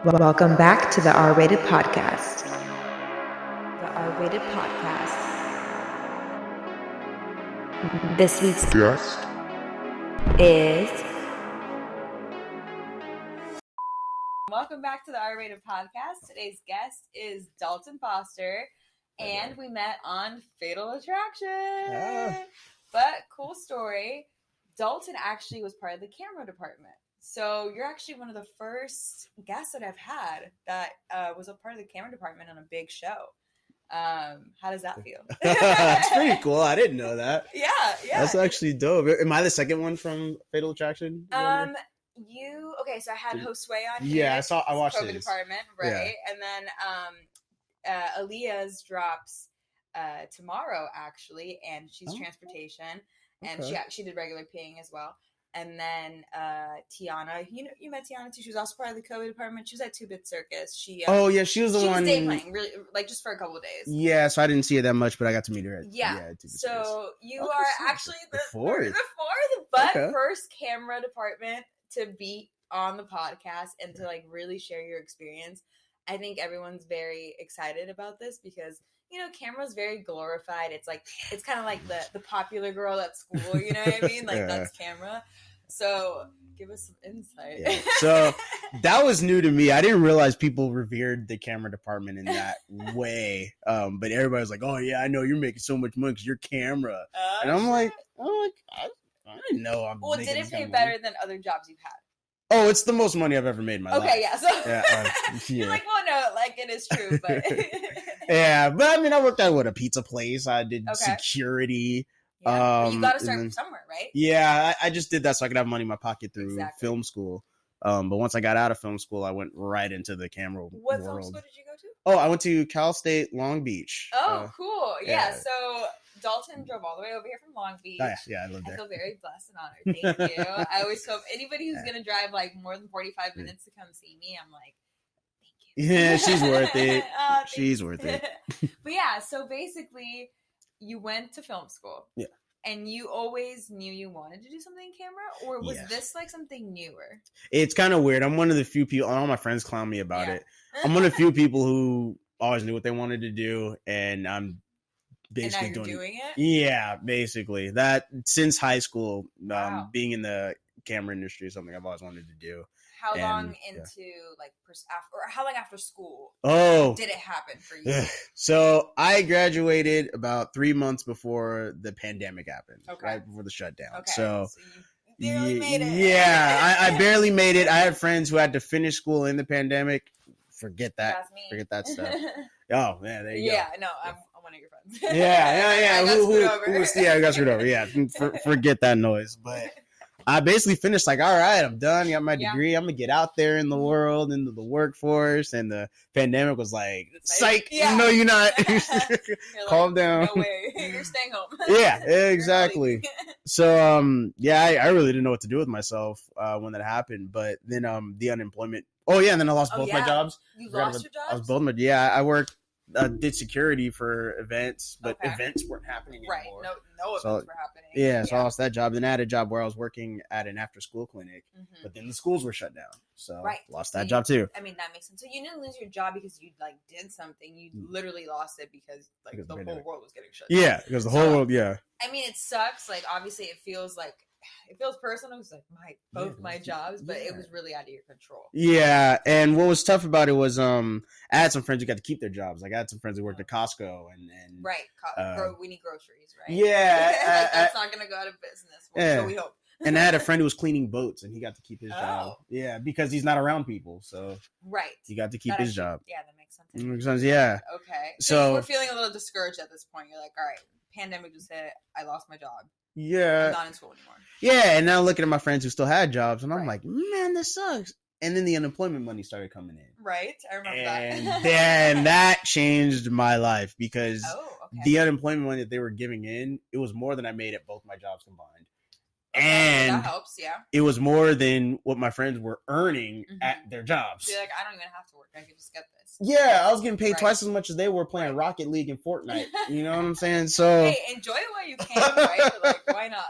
Welcome back to the R-Rated Podcast. The R-Rated Podcast. This week's guest is... Welcome back to the R-Rated Podcast. Today's guest is Dalton Foster, and we met on Fatal Attraction. But cool story, Dalton actually was part of the camera department. So you're actually one of the first guests that I've had that was a part of the camera department on a big show. How does that feel? It's pretty cool. I didn't know that. Yeah. That's actually dope. Am I the second one from Fatal Attraction? So I had Josue on here. Yeah, I watched COVID this. department, right? Yeah. And then Aaliyah's drops tomorrow actually, and she's transportation, and she did regular paying as well. And then Tiana, you met Tiana too. She was also part of the COVID department. She was at 2-Bit Circus. She was the one. She was day playing, really, like just for a couple of days. Yeah, so I didn't see it that much, but I got to meet her. So you are actually the fourth, but first camera department to be on the podcast and to like really share your experience. I think everyone's very excited about this because camera's very glorified. It's kind of like the popular girl at school, you know what I mean? Like that's camera. So give us some insight. Yeah. So that was new to me. I didn't realize people revered the camera department in that way. But everybody was like, "Oh yeah, I know you're making so much money because you're camera." And I'm like, I didn't know. Did it pay better than other jobs you've had? Oh, it's the most money I've ever made in my life. Okay, yeah. So yeah. You're like, well, no, like it is true, but yeah. But I mean, I worked at a pizza place. I did security. Yeah. But you got to start somewhere, right? Yeah, I just did that so I could have money in my pocket through film school. But once I got out of film school, I went right into the camera world. What film school did you go to? Oh, I went to Cal State Long Beach. Oh, cool. Yeah. So Dalton drove all the way over here from Long Beach. Yeah, I lived there. I feel very blessed and honored. Thank you. I always hope anybody who's going to drive like more than 45 minutes to come see me, I'm like, thank you. Yeah, she's worth it. She's worth it. But yeah, so basically you went to film school. Yeah. And you always knew you wanted to do something in camera? Or was this like something newer? It's kind of weird. I'm one of the few people, all my friends clown me about it. I'm one of the few people who always knew what they wanted to do. And I'm basically and now you're doing it? Yeah, basically. That since high school, being in the camera industry is something I've always wanted to do. How long into how long after school did it happen for you? So I graduated about 3 months before the pandemic happened, right before the shutdown. Okay. So you barely made it. Yeah, I barely made it. I had friends who had to finish school in the pandemic. Forget that. That's me. Forget that stuff. Oh man, there you go. Yeah, no, I'm one of your friends. Yeah. I got screwed over. I got screwed over. Yeah, forget that noise, but. I basically finished like, all right, I'm done. Got my degree. I'm going to get out there in the world, into the workforce. And the pandemic was like, psych. Yeah. No, you're not. Calm down. No way. You're staying home. Yeah, exactly. So, I really didn't know what to do with myself when that happened. But then the unemployment. Oh, yeah. And then I lost both my jobs. You lost your jobs? I was both I worked. Did security for events, but events weren't happening anymore. Right, no events were happening. Yeah, so I lost that job. Then I had a job where I was working at an after-school clinic, but then the schools were shut down, so lost that job too. I mean, that makes sense. So you didn't lose your job because you like did something. You literally lost it because the whole world was getting shut down. Yeah, because the whole world. Yeah. I mean, it sucks. Like, obviously, it feels personal. It was like both my jobs, but it was really out of your control. Yeah, and what was tough about it was I had some friends who got to keep their jobs. Like I had some friends who worked at Costco and we need groceries, right? Yeah, that's not gonna go out of business. So we hope. And I had a friend who was cleaning boats, and he got to keep his job. Yeah, because he's not around people, so he got to keep his job. Yeah, that makes sense. Makes sense. Yeah. Okay. So we're feeling a little discouraged at this point. You're like, all right, pandemic just hit. I lost my job. Yeah. I'm not in school anymore. Yeah, and now looking at my friends who still had jobs, and I'm like, man, this sucks. And then the unemployment money started coming in. Right, I remember that. And then that changed my life because the unemployment money that they were giving in, it was more than I made at both my jobs combined. And that helps, yeah. It was more than what my friends were earning at their jobs. So you're like, I don't even have to work. I can just get this. Yeah, I was getting paid twice as much as they were playing Rocket League and Fortnite. You know what I'm saying? So hey, enjoy it while you can, right? Like, why not?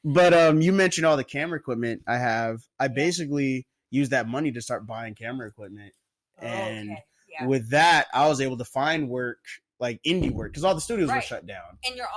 But you mentioned all the camera equipment I have. I basically use that money to start buying camera equipment. And Okay. Yeah. with that, I was able to find work, like indie work, because all the studios were Right. shut down. And you're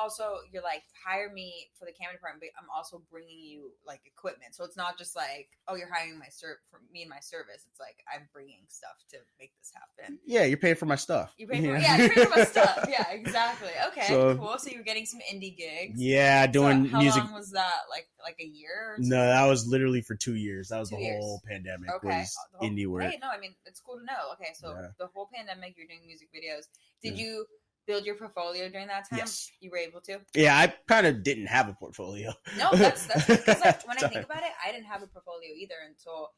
like, hire me for the camera department, but I'm also bringing you like equipment. So it's not just like, oh, you're hiring for me and my service. It's like, I'm bringing stuff to make this happen. Yeah, you're paying for my stuff. You pay for you're paying for my stuff. Yeah, exactly. Okay, cool. So you're getting some indie gigs. Yeah, doing how music. How long was that? Like a year? Or no, that was literally for 2 years. That was 2 the years. whole pandemic. Okay. Was indie work. Hey, no, I mean, it's cool to know. Okay, so the whole pandemic, you're doing music videos. Did you build your portfolio during that time? Yes. You were able to? Yeah, I kind of didn't have a portfolio. No, that's because like, when I think about it, I didn't have a portfolio either until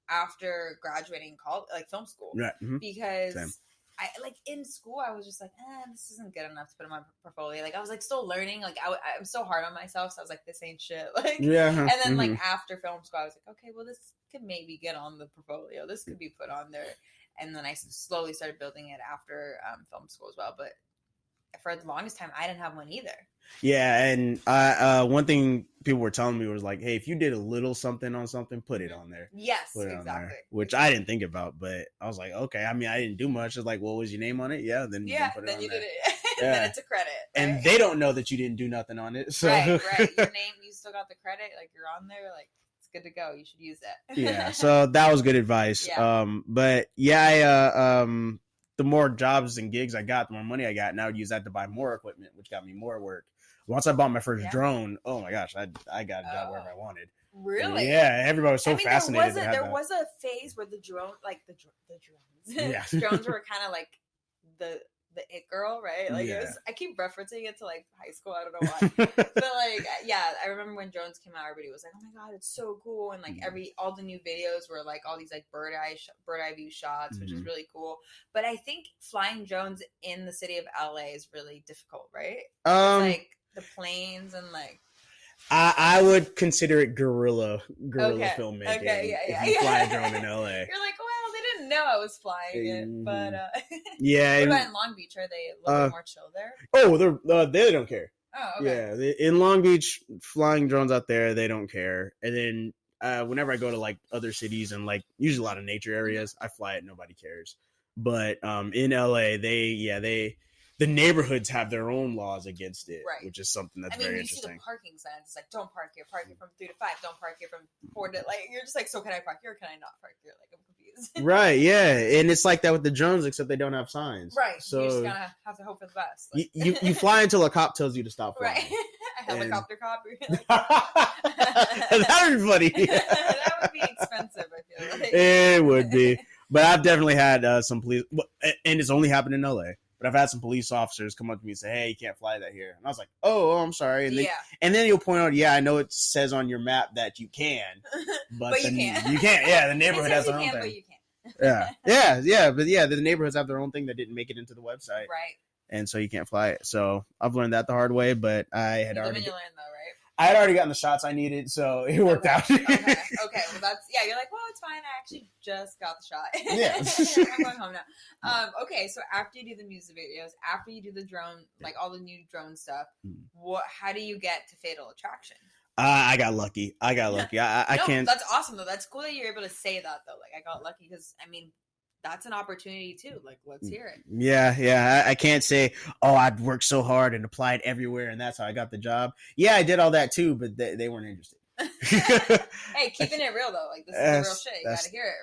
after graduating college, like film school. Right. Mm-hmm. Because Same. I like in school, I was just like, this isn't good enough to put in my portfolio. Like I was like still learning. Like I'm so hard on myself, so I was like, this ain't shit. Like And then like after film school, I was like, okay, well this could maybe get on the portfolio. This could be put on there. And then I slowly started building it after film school as well. But for the longest time, I didn't have one either. Yeah, and one thing people were telling me was like, hey, if you did a little something on something, put it on there. Yes, exactly. There, which I didn't think about, but I was like, okay. I mean, I didn't do much. It's like, well, was your name on it? Yeah, then put it then on you there. did it. Yeah. Then it's a credit. Right? And they don't know that you didn't do nothing on it. So. Right. Your name, you still got the credit. Like you're on there. Like it's good to go. You should use it. Yeah. So that was good advice. Yeah. But yeah, the more jobs and gigs I got, the more money I got, and I would use that to buy more equipment, which got me more work. Once I bought my first drone, oh my gosh, I got a job wherever I wanted. Really? Yeah, everybody was so fascinated. There was a phase where the drones, yeah. drones were kind of like the it girl, right? Like yeah. it was, I keep referencing it to like high school. I don't know why, but like yeah, I remember when drones came out, everybody was like, "Oh my god, it's so cool!" And like all the new videos were like all these like bird eye view shots, which is really cool. But I think flying drones in the city of LA is really difficult, right? Like the planes and like. I would consider it guerrilla filmmaking. Okay, yeah. If you fly a drone in LA, you're like, well, they didn't know I was flying it, but yeah. What about in Long Beach? Are they a little bit more chill there? Oh, they don't care. Oh, okay. Yeah, in Long Beach, flying drones out there, they don't care. And then whenever I go to like other cities and like usually a lot of nature areas, I fly it. Nobody cares. But in LA, the neighborhoods have their own laws against it, right. Which is something that's very interesting. You see the parking signs. It's like, don't park here from 3 to 5. Don't park here from 4 to, like, you're just like, so can I park here or can I not park here? Like, I'm confused. Right, yeah. And it's like that with the drones, except they don't have signs. Right. So you just gotta have to hope for the best. Like. You fly until a cop tells you to stop flying. Right. A helicopter cop. That would be funny. That would be expensive, I feel like. It would be. But I've definitely had some police, and it's only happened in LA. But I've had some police officers come up to me and say, hey, you can't fly that here. And I was like, oh, I'm sorry. And then you'll point out, I know it says on your map that you can. But you can't. You can't. Yeah, the neighborhood has their own thing. But you can't. Yeah. But yeah, the neighborhoods have their own thing that didn't make it into the website. Right. And so you can't fly it. So I've learned that the hard way, but I had already... You learn though, right? I had already gotten the shots I needed, so it worked out. Okay, well you're like, well, it's fine. I actually just got the shot. Yeah. I'm going home now. Okay, so after you do the music videos, after you do the drone, like all the new drone stuff, how do you get to Fatal Attraction? I got lucky. I can't... That's awesome, though. That's cool that you're able to say that, though. Like, I got lucky because, I mean... That's an opportunity too. Like, let's hear it. Yeah. I can't say, oh, I'd worked so hard and applied everywhere, and that's how I got the job. Yeah, I did all that too, but they weren't interested. Hey, keeping it real though, like this is the real shit. You gotta hear it,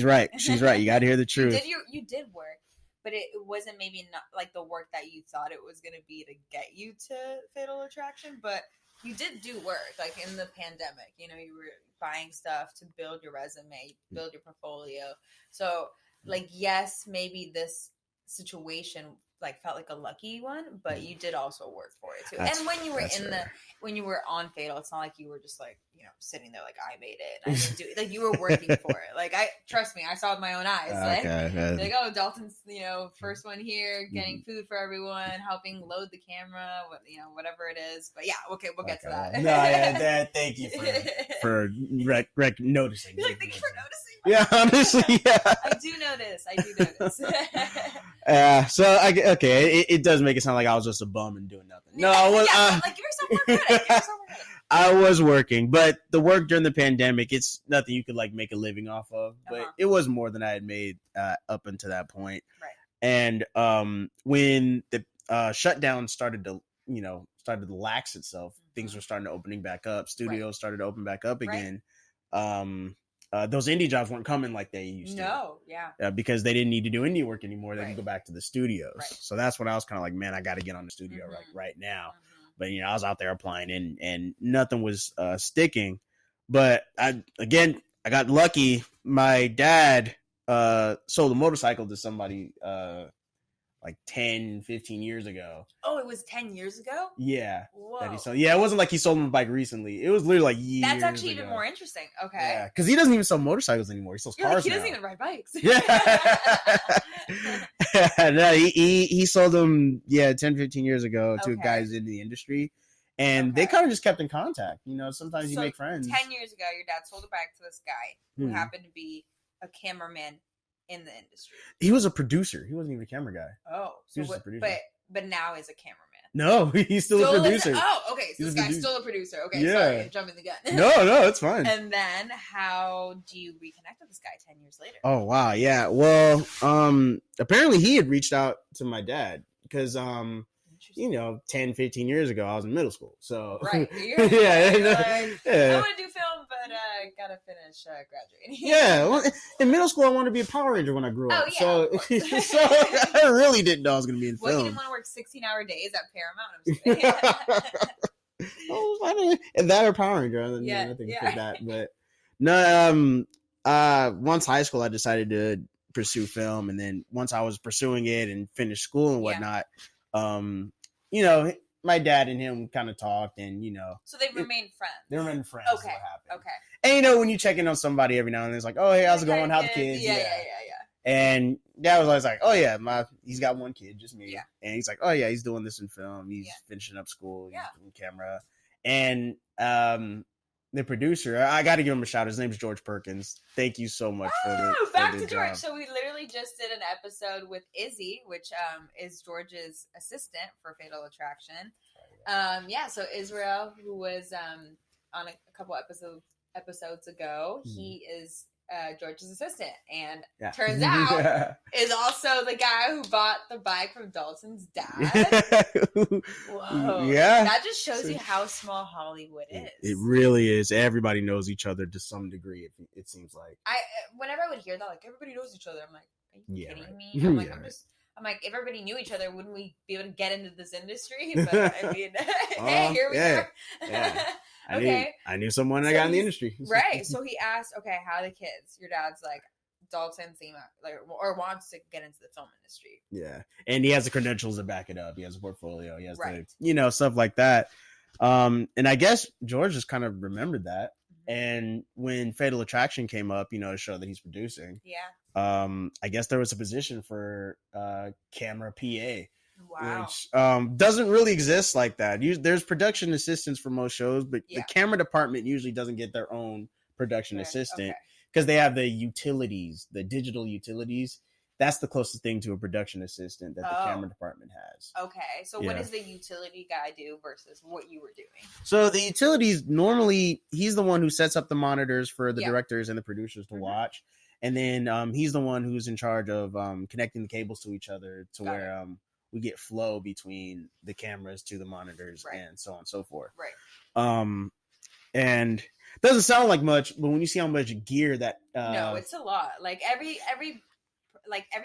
right? She's right. You gotta hear the truth. You did work, but it wasn't maybe not like the work that you thought it was gonna be to get you to Fatal Attraction, but you did do work. Like in the pandemic, you were buying stuff to build your resume, build your portfolio. So, like, yes, maybe this situation like felt like a lucky one, but you did also work for it too. And when you were when you were on Fatal, it's not like you were just like, sitting there like I made it. And I didn't do it. Like you were working for it. Like trust me, I saw it with my own eyes. Like oh, Dalton's, first one here, getting food for everyone, helping load the camera, whatever it is. But yeah, okay, we'll get to that. No, yeah, thank you for noticing. You're like, thank you for noticing. Yeah, honestly, yeah. I do notice. So it does make it sound like I was just a bum and doing nothing. No, I was. Like give yourself more credit. I was working, but the work during the pandemic, it's nothing you could like make a living off of. But it was more than I had made up until that point. Right. And when the shutdown started to lax itself, things were starting to opening back up. Studios started to open back up again. Those indie jobs weren't coming like they used to. No, because they didn't need to do indie work anymore. They could go back to the studios. Right. So that's when I was kind of like, man, I got to get on the studio right now. But I was out there applying and nothing was sticking. But I got lucky. My dad sold a motorcycle to somebody like 10, 15 years ago. Oh, it was 10 years ago? Yeah. Whoa. That he sold. Yeah, it wasn't like he sold him a bike recently. It was literally like years That's actually ago. even more interesting. Okay. Yeah, because he doesn't even sell motorcycles anymore. He sells cars he now. doesn't even ride bikes. Yeah. No, he sold them 10, 15 years ago to guys in the industry. And they kind of just kept in contact. Sometimes you make friends. 10 years ago, your dad sold a bike to this guy who happened to be a cameraman in the industry. He was a producer. He wasn't even a camera guy. Oh. He was a producer. But now is a cameraman. No, he's still a producer. Okay. So this guy's still a producer. Okay, yeah. Sorry, I'm jumping the gun. No, it's fine. And then how do you reconnect with this guy 10 years later? Oh, wow. Yeah. Well, apparently he had reached out to my dad because 10, 15 years ago, I was in middle school. So, right. Yeah. I want to do film, but I got to finish graduating. Yeah. Well, in middle school, I wanted to be a Power Ranger when I grew up. Oh, yeah. So I really didn't know I was going to be in film. You didn't want to work 16-hour days at Paramount? And that or Power Ranger. Nothing for that. But no, once high school, I decided to pursue film. And then once I was pursuing it and finished school and whatnot, my dad and him kind of talked and, So they remained friends. They remained friends. Okay. What happened. Okay. And when you check in on somebody every now and then, it's like, oh, hey, how's it going? How the kids? Yeah. And dad was always like, oh, yeah, he's got one kid, just me. Yeah. And he's like, oh, yeah, he's doing this in film. He's finishing up school. He's doing camera. And the producer, I got to give him a shout. His name's George Perkins. Thank you so much for the back to job. George. So we literally just did an episode with Izzy, which is George's assistant for Fatal Attraction. So Israel, who was on a couple episodes ago, he is George's assistant, and turns out is also the guy who bought the bike from Dalton's dad. Whoa! Yeah, that just shows you how small Hollywood is. It really is. Everybody knows each other to some degree. It seems like. Whenever I would hear that, like everybody knows each other, I'm like, are you kidding me? I'm like, if everybody knew each other, wouldn't we be able to get into this industry? But I mean, hey, here we are. Yeah. Okay. I knew someone I got in the industry. Right. So he asked, okay, how are the kids? Your dad's like, Dalton or wants to get into the film industry. Yeah. And he has the credentials to back it up. He has a portfolio. He has the, stuff like that. And I guess George just kind of remembered that. And when Fatal Attraction came up, a show that he's producing. Yeah. I guess there was a position for camera PA. Wow. Which doesn't really exist like that. There's production assistants for most shows, but the camera department usually doesn't get their own production assistant because they have the utilities, the digital utilities. That's the closest thing to a production assistant that the camera department has. Okay. So what does the utility guy do versus what you were doing? So the utilities, normally he's the one who sets up the monitors for the directors and the producers to watch. And then he's the one who's in charge of connecting the cables to each other to where we get flow between the cameras to the monitors and so on and so forth. Right. And doesn't sound like much, but when you see how much gear that no, it's a lot. Like every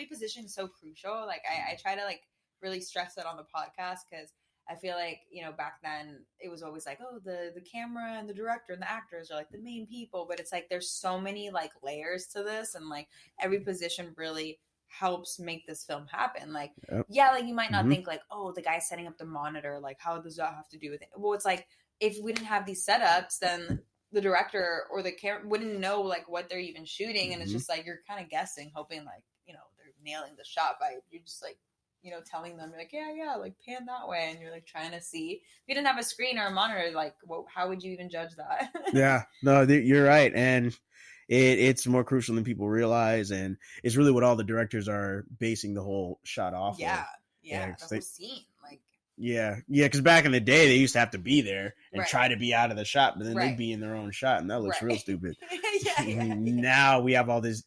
position is so crucial. Like I try to like really stress that on the podcast because I feel like, back then it was always like, oh, the camera and the director and the actors are like the main people, but it's like there's so many like layers to this, and like every position really helps make this film happen. Like, like you might not think like, oh, the guy setting up the monitor, like how does that have to do with it? Well, it's like if we didn't have these setups, then the director or the camera wouldn't know like what they're even shooting, and it's just like you're kind of guessing, hoping like they're nailing the shot by you're just like telling them like like pan that way, and you're like trying to see. If you didn't have a screen or a monitor, like how would you even judge that? Yeah, no, you're right, and it's more crucial than people realize, and it's really what all the directors are basing the whole shot off of. The whole scene, like Yeah, because back in the day, they used to have to be there and Right. try to be out of the shot, but then Right. they'd be in their own shot, and that looks Right. real stupid. yeah. Now we have all this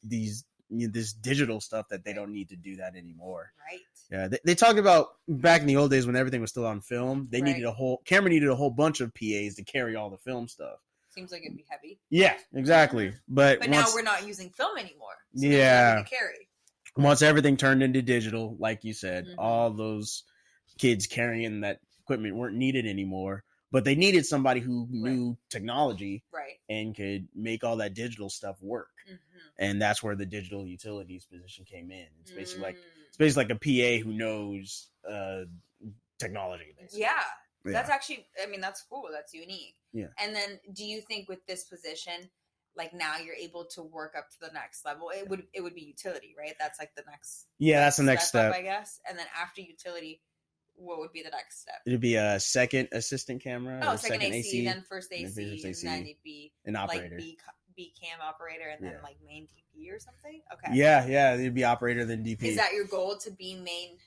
digital stuff that they don't need to do that anymore. Right. Yeah, they talked about back in the old days when everything was still on film. They needed camera needed a whole bunch of PAs to carry all the film stuff. Seems like it'd be heavy. Yeah, exactly. But now we're not using film anymore. So yeah. To carry. Once everything turned into digital, like you said, all those kids carrying that equipment weren't needed anymore. But they needed somebody who knew technology and could make all that digital stuff work. And that's where the digital utilities position came in. It's basically like a PA who knows technology. Basically. Yeah. That's actually, I mean, that's cool. That's unique. Yeah. And then do you think with this position, like now you're able to work up to the next level? It would be utility, right? That's like the next. Yeah, that's the next step, I guess. And then after utility, what would be the next step? It'd be a second assistant camera. Oh, second AC, then first AC, and then it'd be an operator. Like B cam operator, and then like main DP or something. Okay. Yeah, it'd be operator then DP. Is that your goal to be main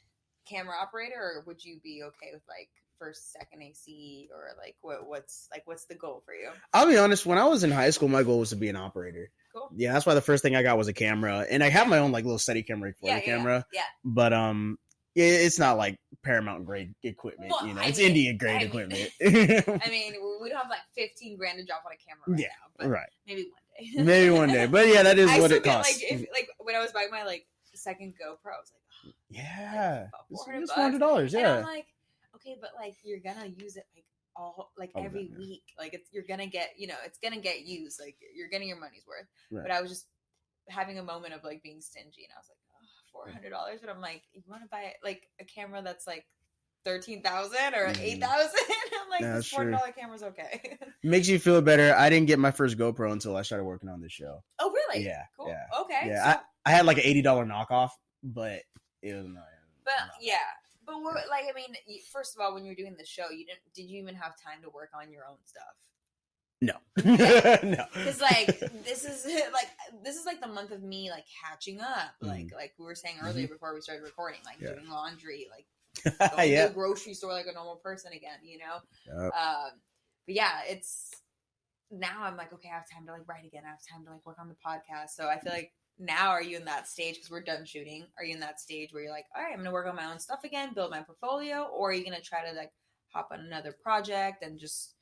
camera operator, or would you be okay with like first, second AC, or like what's the goal for you? I'll be honest. When I was in high school, my goal was to be an operator. Cool. Yeah, that's why the first thing I got was a camera, and I have my own like little steady camera for the camera. Yeah. But it's not like Paramount grade equipment. Well, it's India grade equipment. I mean, we don't have like $15,000 to drop on a camera right now. But right. Maybe one day. Maybe one day. But yeah, that is what it costs. Like when I was buying my like second GoPro, I was like, yeah, like it's $400. Yeah. And I'm like, okay, but like you're gonna use it like every week. Like you're gonna get, it's gonna get used. Like you're getting your money's worth. Right. But I was just having a moment of like being stingy, and I was like, $400. But I'm like, you want to buy like a camera that's like $13,000 or $8,000? I'm like, this $400 camera's okay. Makes you feel better. I didn't get my first GoPro until I started working on this show. Oh, really? Yeah. Cool. Yeah. Okay. Yeah. So, I had like an $80 knockoff, but it was not. But yeah. But we're like, I mean, first of all, when you were doing the show, did you even have time to work on your own stuff? No. No. Because like this is like the month of me like catching up. Like we were saying earlier before we started recording, like doing laundry, like going to the grocery store like a normal person again, Yep. But yeah, it's now I'm like, okay, I have time to like write again. I have time to like work on the podcast. So I feel like now, are you in that stage, because we're done shooting, are you in that stage where you're like, all right, I'm going to work on my own stuff again, build my portfolio, or are you going to try to like hop on another project and just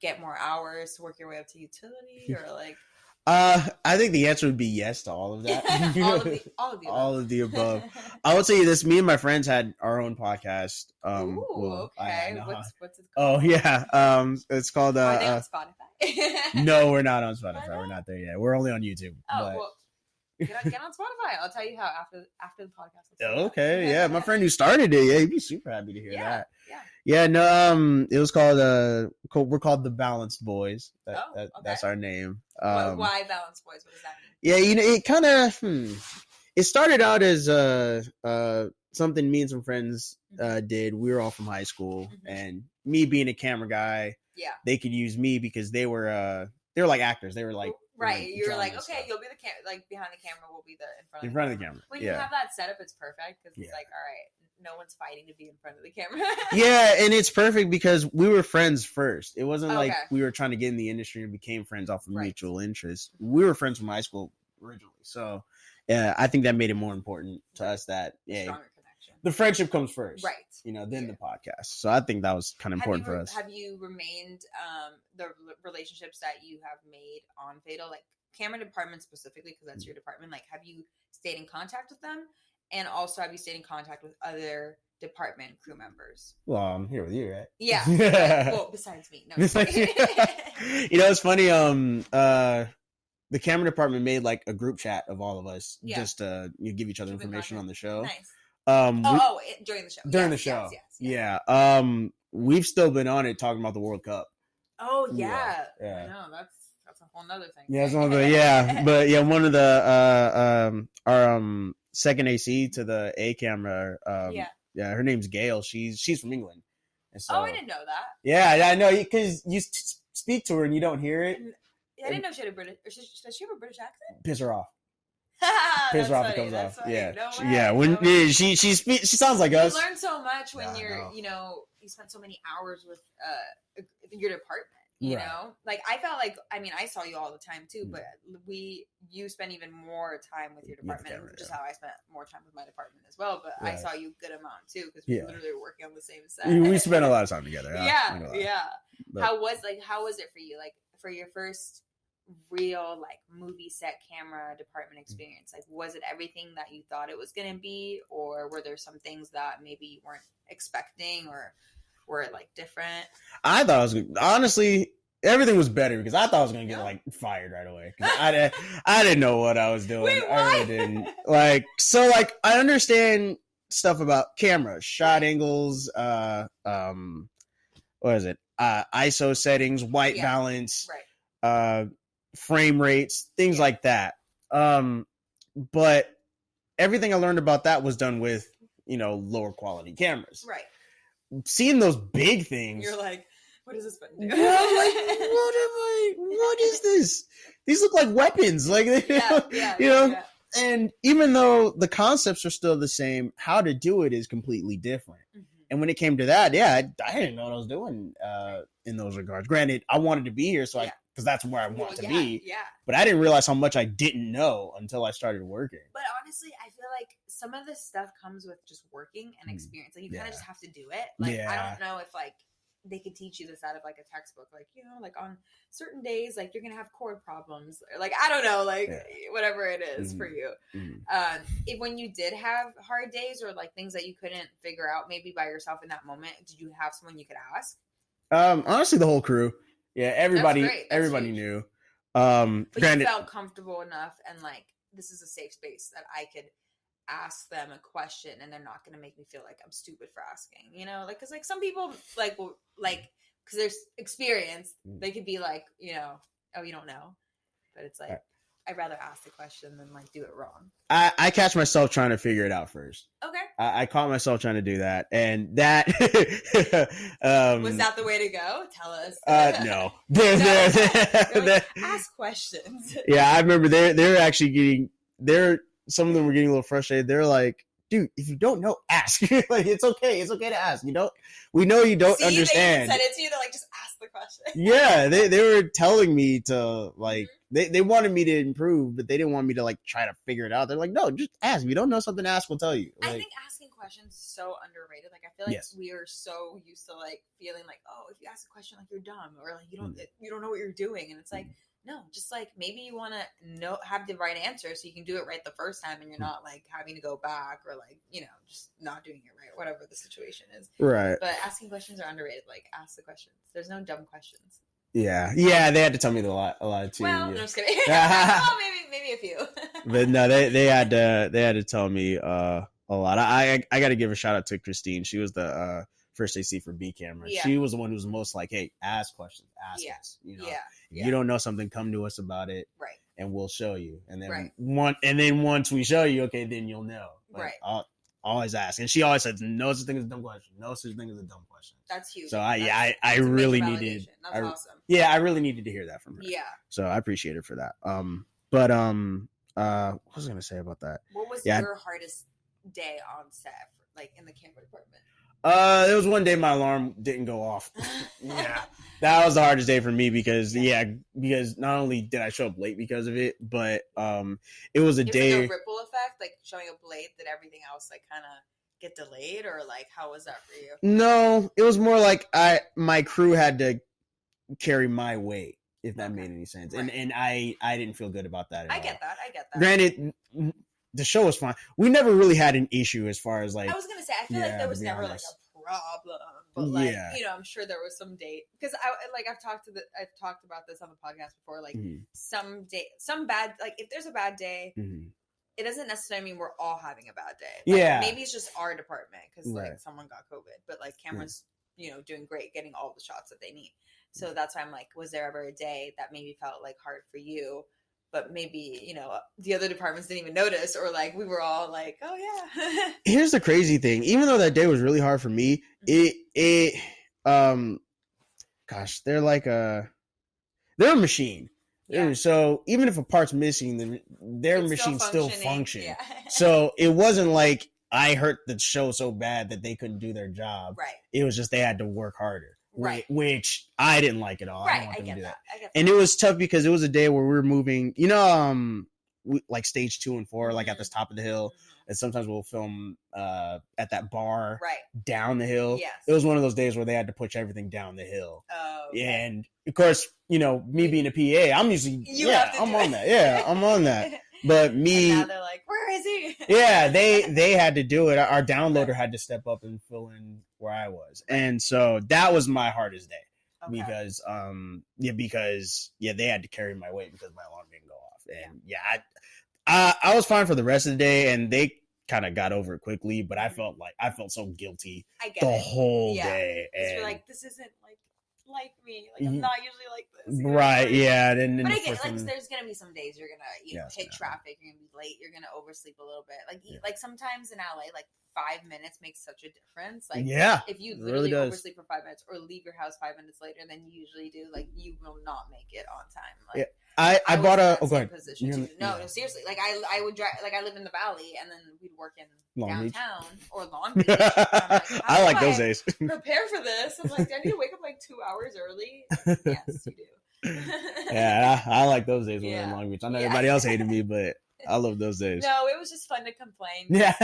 get more hours to work your way up to utility, or like? I think the answer would be yes to all of that. all of the above. I will tell you this: me and my friends had our own podcast. Okay. What's it called? Oh yeah. It's called. Are they on Spotify? No, we're not on Spotify. We're not there yet. We're only on YouTube. Well, get on Spotify. I'll tell you how after the podcast. Okay. Yeah, my friend who started it. Yeah, he'd be super happy to hear that. Yeah. Yeah, no, it was called we're called the Balanced Boys. That's our name. Why Balanced Boys? What does that Yeah, mean? it kind of it started out as something me and some friends did. We were all from high school, and me being a camera guy, they could use me because they were like actors. They were like You're like, okay, you'll be the like behind the camera, we'll be in front of the camera. When you have that setup, it's perfect because it's like, all right, no one's fighting to be in front of the camera. Yeah, and it's perfect because we were friends first. It wasn't like we were trying to get in the industry and became friends off of mutual interest. We were friends from high school originally, so I think that made it more important to us that stronger connection. The friendship comes first, right? Then the podcast. So I think that was kind of important for us. Have you remained the relationships that you have made on Fatal, like camera department specifically, because that's your department? Like, have you stayed in contact with them? And also, have you stayed in contact with other department crew members? Well, I'm here with you, right? Yeah. Well, besides me. No. It's funny. The camera department made like a group chat of all of us just to give each other information on the show. Nice. During the show. During the show. Yes. Yeah. We've still been on it talking about the World Cup. Oh yeah. I know, that's a whole nother thing. Yeah, it's one of the but yeah, one of the our second AC to the A camera. Her name's Gail. She's from England. And so, I didn't know that. Yeah, I know, because you speak to her and you don't hear it. I didn't know she had a British. Does she have a British accent? Piss her off. Piss her off and comes off. Yeah, no when she sounds like us. You learn so much when you spend so many hours with your department. You know, like I felt like, I mean, I saw you all the time too, but you spend even more time with your department, which is how I spent more time with my department as well. But I saw you a good amount too, because we literally were working on the same set. We spent a lot of time together. Yeah. But how was it for you? Like for your first real like movie set camera department experience, like was it everything that you thought it was going to be, or were there some things that maybe you weren't expecting, or were it like different? I thought it was honestly everything was better because I thought I was gonna get like fired right away. I didn't know what I was doing. Wait, what? I really didn't. I understand stuff about cameras, shot angles, what is it? ISO settings, white balance, frame rates, things like that. But everything I learned about that was done with, lower quality cameras. Right. Seeing those big things, you're like, what does this button do? Yeah, like, what is this? These look like weapons. Like, And even though the concepts are still the same, how to do it is completely different. Mm-hmm. And when it came to that, I didn't know what I was doing in those regards. Granted, I wanted to be here, because that's where I want to be. Yeah. But I didn't realize how much I didn't know until I started working. But honestly, I feel like some of this stuff comes with just working and experience. Like you kind of just have to do it. Like I don't know if like they could teach you this out of like a textbook. Like, like on certain days, like you're going to have cord problems. Or like, I don't know, like whatever it is for you. If when you did have hard days or like things that you couldn't figure out maybe by yourself in that moment, did you have someone you could ask? Honestly, the whole crew. Yeah, everybody knew. But you felt comfortable enough and like, this is a safe space that I could ask them a question and they're not going to make me feel like I'm stupid for asking, like, cause like some people like, cause there's experience, they could be like, oh, you don't know, but it's like, I'd rather ask the question than like do it wrong. I catch myself trying to figure it out first. Okay. I caught myself trying to do that, and that was that the way to go? Tell us. No. Ask questions. Yeah, I remember they're actually some of them were getting a little frustrated. They're like, dude, if you don't know, ask. Like, it's okay. It's okay to ask. We know you don't understand. They said it to you. They're like, just ask the question. Yeah, they were telling me to like, they wanted me to improve, but they didn't want me to like try to figure it out. They're like, no, just ask. If you don't know something, ask. We'll tell you. Like, I think asking questions is so underrated. Like, I feel like we are so used to like feeling like, oh, if you ask a question, like you're dumb or like you don't know what you're doing, and it's like. No, just like maybe you want to have the right answer so you can do it right the first time and you're not like having to go back or like, just not doing it right, whatever the situation is. Right. But asking questions are underrated. Like ask the questions. There's no dumb questions. Yeah. They had to tell me a lot too. Well, I'm just kidding. Well, maybe a few. But no, they had to tell me a lot. I got to give a shout out to Christine. She was the first AC for B camera. She was the one who was most like, hey, ask questions, ask us. If you don't know something, come to us about it, right? And we'll show you. And then once we show you, okay, then you'll know. Like, right. I'll always ask, and she always says, "No such thing as a dumb question. No such thing as a dumb question." That's huge. So I really needed. That's awesome. Yeah, I really needed to hear that from her. Yeah. So I appreciate her for that. What was I gonna say about that? What was your hardest day on set, like in the camera department? There was one day my alarm didn't go off. Yeah, that was the hardest day for me because not only did I show up late because of it, but it was a day. Like a ripple effect, like showing up late, did everything else like kind of get delayed, or like how was that for you? No, it was more like my crew had to carry my weight, if that made any sense, right. and I didn't feel good about that at all. I get that. Granted. The show was fine. We never really had an issue as far as like. I was gonna say, I feel like there was never like a problem, but like I'm sure there was some date because I've talked about this on the podcast before. Like some bad, like if there's a bad day, it doesn't necessarily mean we're all having a bad day. Like, maybe it's just our department because like someone got COVID, but like Cameron's doing great, getting all the shots that they need. So that's why I'm like, was there ever a day that maybe felt like hard for you? But maybe, the other departments didn't even notice, or like we were all like, oh yeah. Here's the crazy thing. Even though that day was really hard for me, they're a machine. Yeah. So even if a part's missing, their machine still functions. Yeah. So it wasn't like I hurt the show so bad that they couldn't do their job. Right. It was just they had to work harder. Right. Which I didn't like at all. Right. I get that. And it was tough because it was a day where we were moving, like stage 2 and 4, like at the top of the hill. And sometimes we'll film at that bar down the hill. Yes. It was one of those days where they had to push everything down the hill. Oh, okay. And of course, me being a PA, I'm usually I'm on that. Yeah, I'm on that. But me, and now they're like, where is he? Yeah, they had to do it. Our downloader had to step up and fill in where I was, and so that was my hardest day because they had to carry my weight because my alarm didn't go off, and I was fine for the rest of the day, and they kind of got over it quickly, but I felt so guilty whole day, and you're like, this isn't like me. Like I'm not usually like this. Right, yeah. But I get there's gonna be some days you're gonna hit traffic, you're gonna be late, you're gonna oversleep a little bit. Like sometimes in LA, like 5 minutes makes such a difference. Like if you literally oversleep for 5 minutes or leave your house 5 minutes later than you usually do, like you will not make it on time. Like I bought a go ahead. No, seriously. Like I would drive. Like I live in the valley, and then we'd work in downtown or Long Beach. I like those days. Prepare for this. I'm like, do I need to wake up like 2 hours early? Yes, you do. Yeah, I like those days when we're in Long Beach. I know everybody else hated me, but I love those days. No, it was just fun to complain. Yeah,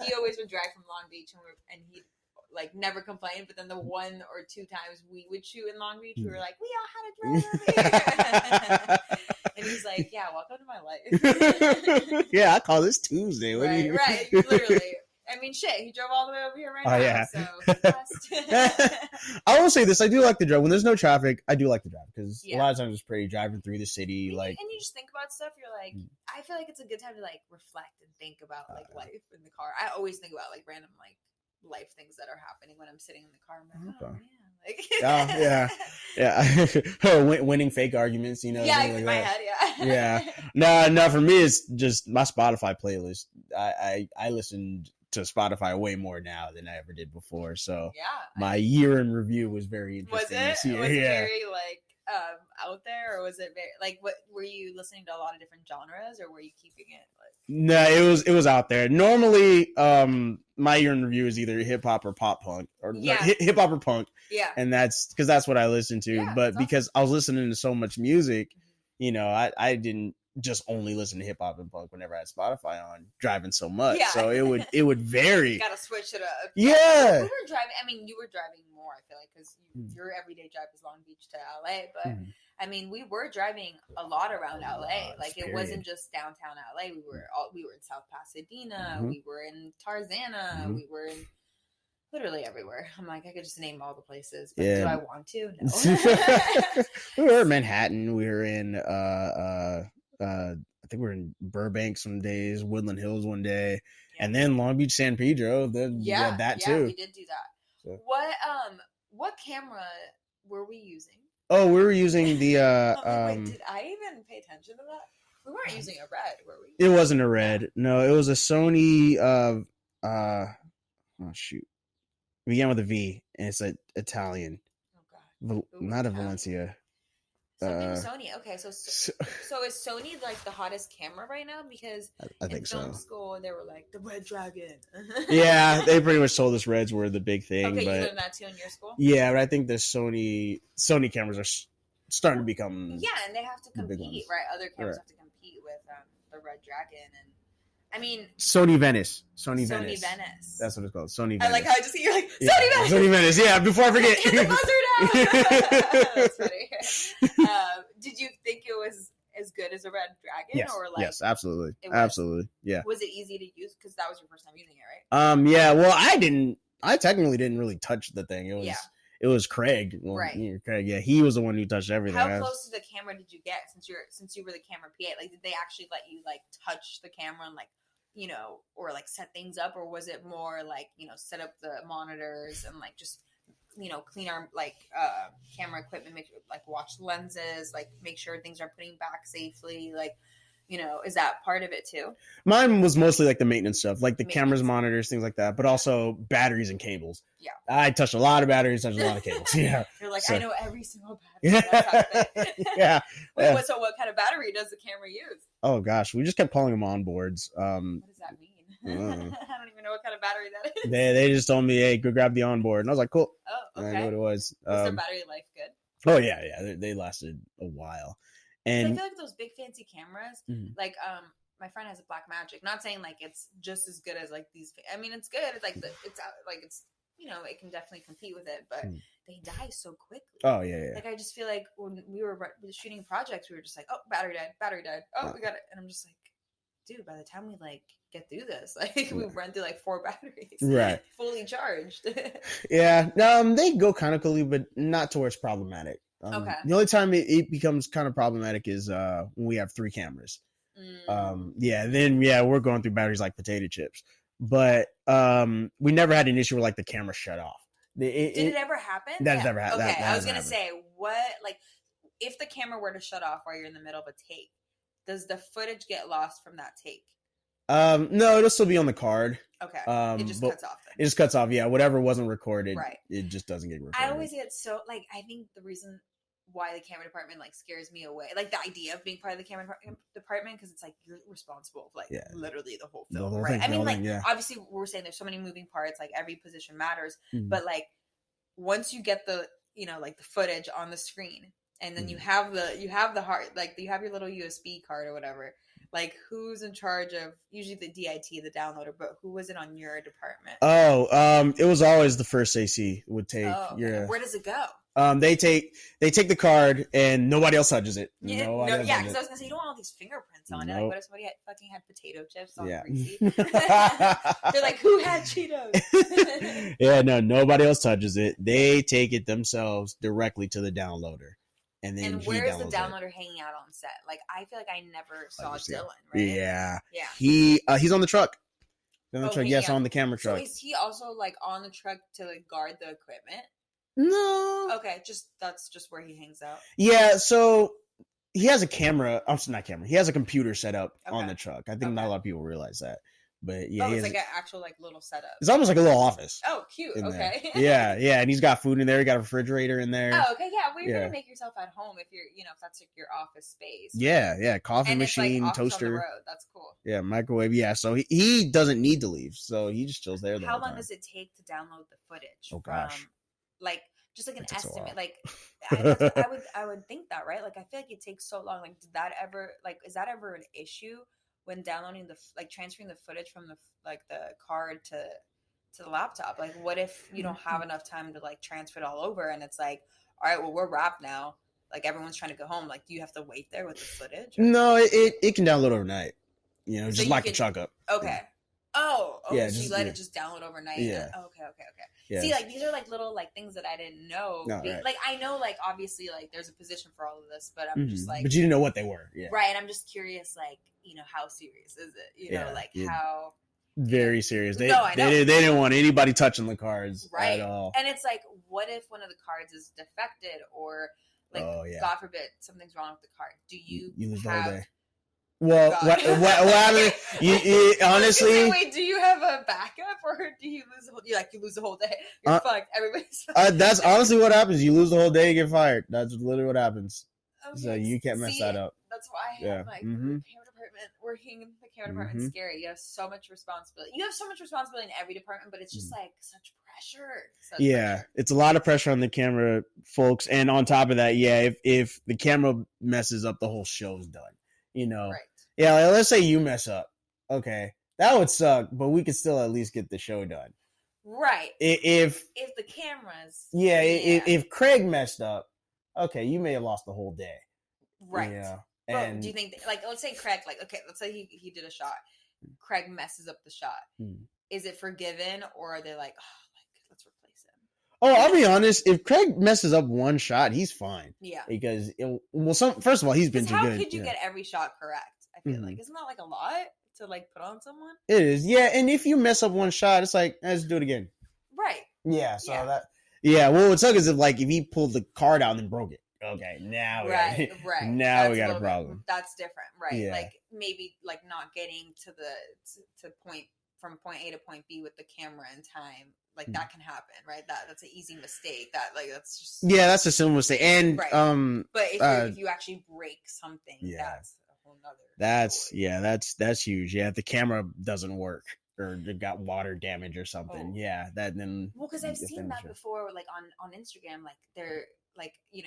he always would drive from Long Beach, and he'd like never complained. But then the 1 or 2 times we would shoot in Long Beach, we were like, we all had a drive over here. And he's like, yeah, welcome to my life. Yeah, I call this Tuesday. Right, literally. I mean, shit, he drove all the way over here now. Yeah. So I will say this: I do like the drive when there's no traffic. I do like the drive because a lot of times it's pretty driving through the city, and you just think about stuff. You're like, I feel like it's a good time to like reflect and think about like life in the car. I always think about like random like life things that are happening when I'm sitting in the car. I'm like, oh man, like winning fake arguments, in my head, no. For me, it's just my Spotify playlist. I listened to Spotify way more now than I ever did before. So my year in review was very interesting. Was it? Was it very like out there, or was it very like what were you listening to a lot of different genres, or were you keeping it like? No, it was out there. Normally, my year in review is either hip hop or pop punk, or hip hop or punk. Yeah, and that's because that's what I listen to. Yeah, but because I was listening to so much music, I didn't just only listen to hip hop and punk whenever I had Spotify on, driving so much. Yeah. So it would vary. You gotta switch it up. Yeah. We were driving. I mean, you were driving more. I feel like because your everyday drive is Long Beach to LA, but. I mean, we were driving a lot around LA. Like it wasn't just downtown LA. We were in South Pasadena. We were in Tarzana. We were in literally everywhere. I'm like, I could just name all the places. But do I want to? No. We were in Manhattan. We were in I think we were in Burbank some days, Woodland Hills one day, and then Long Beach, San Pedro. Too. Yeah, we did do that. So. What camera were we using? Oh, we were using the wait, did I even pay attention to that? We weren't using a red, were we? It wasn't a red. No, it was a Sony oh shoot. It began with a V and it's Italian. Oh god. Not a Valencia. Sony. Okay, so is Sony like the hottest camera right now? Because I think in film school they were like the Red Dragon. Yeah, they pretty much told us reds were the big thing. Okay, but, you learned that too in your school. Yeah, but I think the Sony cameras are starting to become and they have to compete, right? Other cameras have to compete with the Red Dragon and. I mean, Sony Venice. That's what it's called. Sony Venice. I like how I just see you like Sony Venice. Sony Venice. Yeah, before I forget. Hit the buzzer now. That's funny. Did you think it was as good as a Red Dragon? Yes. Or like, yes, absolutely. Absolutely. Yeah. Was it easy to use? Because that was your first time using it, right? Yeah. Well, I technically didn't really touch the thing. It was Craig. Well, right. Craig. Yeah, he was the one who touched everything. How close to the camera did you get since you were the camera PA? Like, did they actually let you like touch the camera and like, or like set things up, or was it more like, set up the monitors and like just, clean our like camera equipment, make sure like watch lenses, like make sure things are putting back safely, like is that part of it too? Mine was mostly like the maintenance stuff, like the cameras, monitors, things like that, but also batteries and cables. Yeah. I touched a lot of batteries, touched a lot of cables. Yeah. You're like, I know every single battery. Yeah. Wait, so what kind of battery does the camera use? Oh gosh, we just kept calling them onboards. What does that mean? I don't even know what kind of battery that is. They just told me, hey, go grab the onboard. And I was like, cool. Oh, okay. I know what it was. Was their battery life good? Oh, yeah. They lasted a while. And I feel like those big fancy cameras, like my friend has a Blackmagic. Not saying like it's just as good as like these. I mean, it's good. It's like it's it can definitely compete with it, but they die so quickly. Oh yeah. Like I just feel like when we were shooting projects, we were just like, oh, battery died. Oh, we got it, and I'm just like, dude, by the time we like get through this, like we run through like 4 batteries, right, fully charged. Yeah, they go kind of quickly, but not towards problematic. Okay. The only time it becomes kind of problematic is when we have 3 cameras. We're going through batteries like potato chips. But we never had an issue where like the camera shut off. Did it ever happen? That has never happened. Okay, I was gonna say, what, like, if the camera were to shut off while you're in the middle of a take, does the footage get lost from that take? No, it'll still be on the card. Okay, it just cuts off. Then. It just cuts off. Yeah, whatever wasn't recorded, right? It just doesn't get recorded. I always get so like I think the reason why the camera department like scares me away, like the idea of being part of the camera department, because it's like you're responsible for like literally the whole film, right? I mean, like obviously we're saying there's so many moving parts, like every position matters, but like once you get the like the footage on the screen, and then you have the hard, like you have your little USB card or whatever. Like, who's in charge of usually the DIT, the downloader, but who was it on your department? Oh, it was always the first AC would take. Oh, okay. Yeah. Where does it go? They take the card and nobody else touches it. Because I was gonna say you don't want all these fingerprints on it. Like, what if somebody had potato chips on greasy? They're like, who had Cheetos? Yeah, no, nobody else touches it. They take it themselves directly to the downloader. And where is the downloader hanging out on set? Like, I feel like I never saw Dylan, right? Yeah. Yeah. He's on the truck. On the truck, yes, on the camera truck. So is he also like on the truck to like guard the equipment? No. Okay, that's just where he hangs out. Yeah, so he has a camera. Not camera. He has a computer set up on the truck. I think not a lot of people realize that. But yeah, it's like an actual like little setup. It's almost like a little office. Oh, cute. Okay. Yeah, and he's got food in there. He got a refrigerator in there. Oh, okay. Yeah, well, you're gonna make yourself at home if you're, if that's like your office space. Yeah. Coffee and machine, it's, like, toaster. On the road. That's cool. Yeah, microwave. Yeah, so he doesn't need to leave, so he just chills there. How long does it take to download the footage? Oh gosh. Like just like an estimate. Like I would think that, right? Like I feel like it takes so long. Like is that ever an issue? When downloading transferring the footage from the card to the laptop, like what if you don't have enough time to like transfer it all over, and it's like, all right, well we're wrapped now, like everyone's trying to go home, like do you have to wait there with the footage? Or? No, it can download overnight. So just lock the truck up. Okay. Yeah. Oh, yeah, so you let it just download overnight. Yeah. Okay. Yeah. See, like these are like little like things that I didn't know. No, right. Like I know, like obviously, like there's a position for all of this, but I'm just like, but you didn't know what they were. Yeah. Right, and I'm just curious, like how serious is it? How very serious. They I know. They didn't want anybody touching the cards at all. And it's like, what if one of the cards is defected or like God forbid something's wrong with the card? Do you lose the whole day? Well, what happened? You honestly. Wait, do you have a backup, or do you lose the whole? You lose the whole day. You're fucked. Everybody's fucked. That's honestly what happens. You lose the whole day, you get fired. That's literally what happens. Okay. So you can't mess that up. That's why I'm like the camera department. Working in the camera department is scary. You have so much responsibility. You have so much responsibility in every department, but it's just like such pressure. It's a lot of pressure on the camera folks, and on top of that, if the camera messes up, the whole show's done. Right. Yeah, like, let's say you mess up. Okay, that would suck, but we could still at least get the show done. Right. If the cameras. If Craig messed up, okay, you may have lost the whole day. Right. Yeah. And do you think, let's say Craig, let's say he did a shot. Craig messes up the shot. Is it forgiven, or are they like, let's replace him? Oh, I'll be honest. If Craig messes up one shot, he's fine. Yeah. Because first of all, he's been too good. How could you get every shot correct? I feel like isn't that like a lot to like put on someone? It is. Yeah, and if you mess up one shot, it's like let's do it again. Right. Yeah. So that. Yeah. What would suck is if he pulled the card out and then broke it. okay, now right. now That's we got a little problem. That's different, right? Yeah. Like maybe like not getting to point from point A to point B with the camera in time. Like that can happen, right? That's an easy mistake. That's just That's a simple mistake. And right. But if you actually break something, that's a whole nother story. That's huge. Yeah, if the camera doesn't work or it got water damage or something. Yeah, that then. Well, because I've seen that before, like on Instagram, like they're like you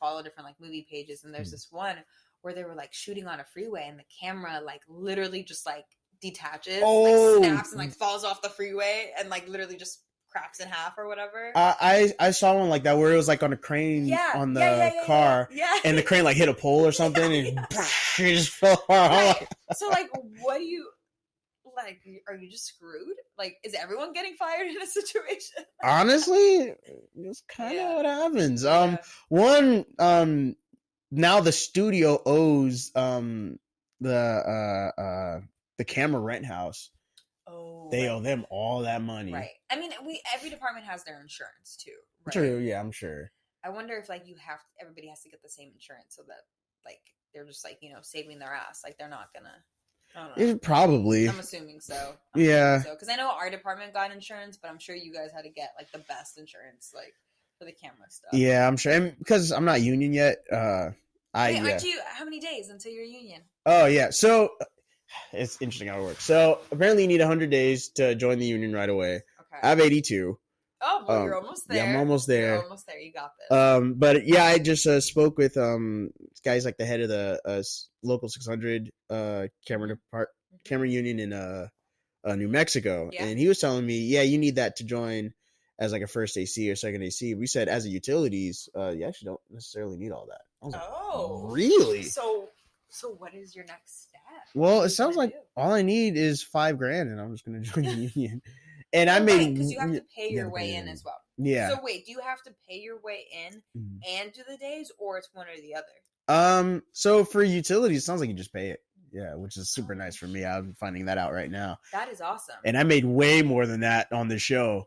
follow different like movie pages, and there's this one where they were like shooting on a freeway, and the camera like literally just like detaches, like snaps, and like falls off the freeway, and like literally just cracks in half or whatever. I saw one like that where it was like on a crane on the car, and the crane like hit a pole or something, and it just fell off. Right. So like, what do you? Like, are you just screwed? Like, is everyone getting fired in a situation? Honestly, it's kind of what happens. Now the studio owes the camera rent house. Oh, they owe them all that money. Right. I mean, every department has their insurance too. Right? True. Yeah, I'm sure. I wonder if like everybody has to get the same insurance so that like they're just like saving their ass. Like they're not gonna. I don't know. Probably. I'm assuming so. Because I know our department got insurance, but I'm sure you guys had to get like the best insurance, like for the camera stuff. Yeah, I'm sure. And because I'm not union yet, aren't you? How many days until you're union? Oh yeah, so it's interesting how it works. So apparently, you need 100 days to join the union right away. Okay. I have 82. Oh, well, you're almost there. Yeah, I'm almost there. You're almost there. You got this. But yeah, I just spoke with guys like the head of the local 600 camera union in New Mexico, and he was telling me, you need that to join as like a first AC or second AC. We said as a utilities, you actually don't necessarily need all that. I was like, really? So what is your next step? Well, it sounds like all I need is $5,000, and I'm just going to join the union. And I made because you have to pay your way in as well. Yeah. So wait, do you have to pay your way in and do the days, or it's one or the other? So for utilities, it sounds like you just pay it. Yeah, which is super nice for me. I'm finding that out right now. That is awesome. And I made way more than that on the show.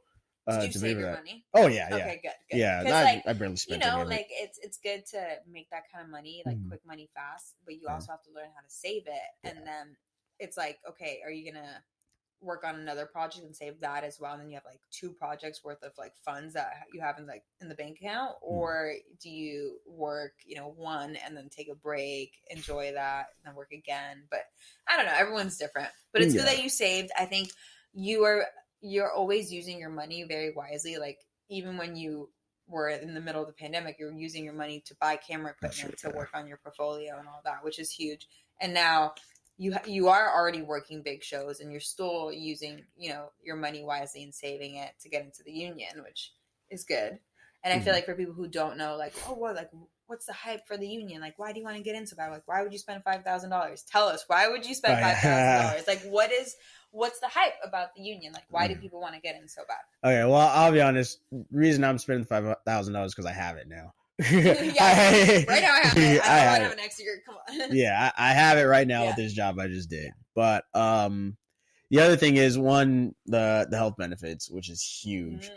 Did you save your money? Oh yeah, Okay, good. Yeah, I barely spent any of it. like it's good to make that kind of money, like quick money fast, but you also have to learn how to save it. And then it's like, okay, are you gonna work on another project and save that as well, and then you have like 2 projects worth of like funds that you have in the bank account, or do you work one and then take a break, enjoy that, and then work again? But I don't know, everyone's different, but it's good that you saved. I think you're always using your money very wisely. Like even when you were in the middle of the pandemic, you're using your money to buy camera equipment to work on your portfolio and all that, which is huge. And now you are already working big shows, and you're still using your money wisely and saving it to get into the union, which is good. And I feel like for people who don't know, like, what's the hype for the union? Like, why do you want to get into that? Like, why would you spend $5,000? Tell us, why would you spend $5,000? Like, what's the hype about the union? Like, why do people want to get in so bad? Okay, well, I'll be honest. Reason I'm spending $5,000 because I have it now. Right now I have it. I don't want to have it next year. Come on. Yeah, I have it right now with this job I just did. But the other thing is the health benefits, which is huge.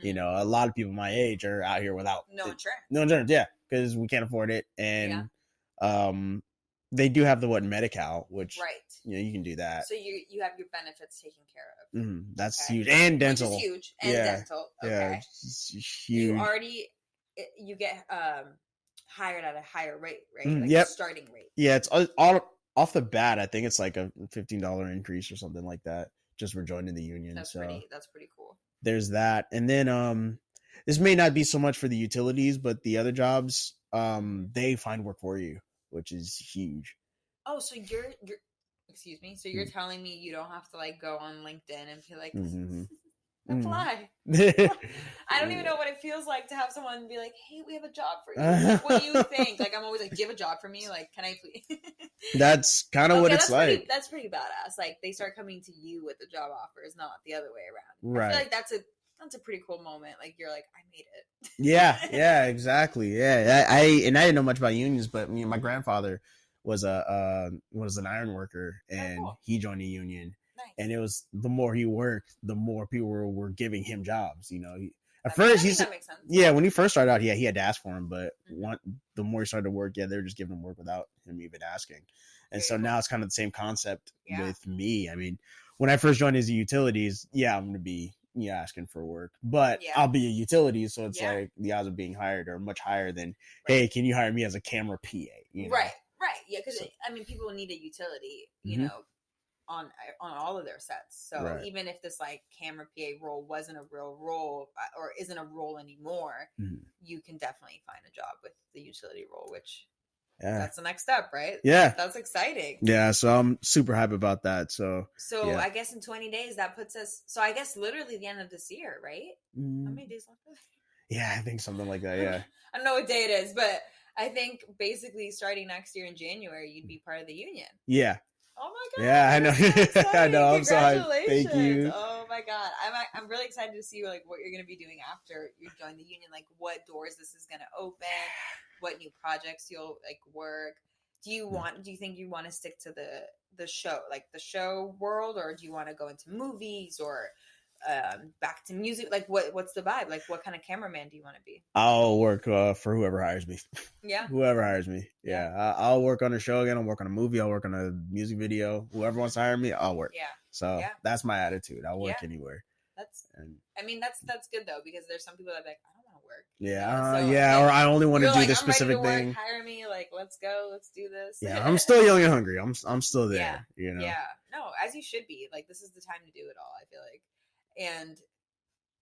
A lot of people my age are out here without no insurance. No insurance, yeah, because we can't afford it, and they do have the Medi-Cal, which you can do that. So you have your benefits taken care of. That's huge, and dental. Which is huge, and dental. Okay, yeah, it's huge. You get hired at a higher rate, right? Like a starting rate. Yeah, it's all off the bat. I think it's like a $15 increase or something like that just for joining the union. That's pretty cool. There's that, and then this may not be so much for the utilities, but the other jobs, they find work for you, which is huge. Oh, so you're excuse me. So you're telling me you don't have to like go on LinkedIn and be like, apply. I don't even know what it feels like to have someone be like, hey, we have a job for you. Like, what do you think? Like, I'm always like, do you have a job for me? Like, can I please? That's kind of what it's like. That's pretty badass. Like, they start coming to you with the job offers, not the other way around. Right. I feel like that's a pretty cool moment. Like, you're like, I made it. Yeah, exactly. Yeah, I didn't know much about unions, but my grandfather was an iron worker, and he joined a union. Nice. And it was the more he worked, the more people were giving him jobs. At first, that makes sense. Yeah, when he first started out, he had to ask for him, but Mm-hmm. the more he started to work, they were just giving him work without him even asking. And Very so cool. now it's kind of the same concept Yeah. with me. I mean, when I first joined as a utilities, I'm going to be asking for work, but I'll be a utility, so it's like the odds of being hired are much higher than, hey, can you hire me as a camera PA? You know? Right. Yeah, because I mean, people need a utility, you know, on all of their sets. So even if this like camera PA role wasn't a real role or isn't a role anymore, you can definitely find a job with the utility role, which that's the next step, right? Yeah, that's exciting. Yeah, so I'm super happy about that. So I guess in 20 days that puts us. So I guess literally the end of this year, right? How many days left? Yeah, I think something like that. Yeah, I don't know what day it is, but I think basically starting next year in January, you'd be part of the union. Yeah. Oh my god! Yeah, I know. So I know. I'm so hyped. Thank you. Oh my god, I'm really excited to see like what you're going to be doing after you join the union. Like what doors this is going to open, what new projects you'll like work. Do you think you want to stick to the show, like the show world, or do you want to go into movies or back to music? Like what's the vibe? Like what kind of cameraman do you want to be? I'll work for whoever hires me. Yeah. Whoever hires me. Yeah. I'll work on a show again. I'll work on a movie. I'll work on a music video. Whoever wants to hire me, I'll work. Yeah. So that's my attitude. I'll work anywhere. That's good though, because there's some people that are like, I don't want to work. Yeah. Or I only want to do this specific thing. Hire me. Like, let's go. Let's do this. Yeah. I'm still young and hungry. I'm still there. You know? Yeah. No, as you should be. Like, this is the time to do it all, I feel like. And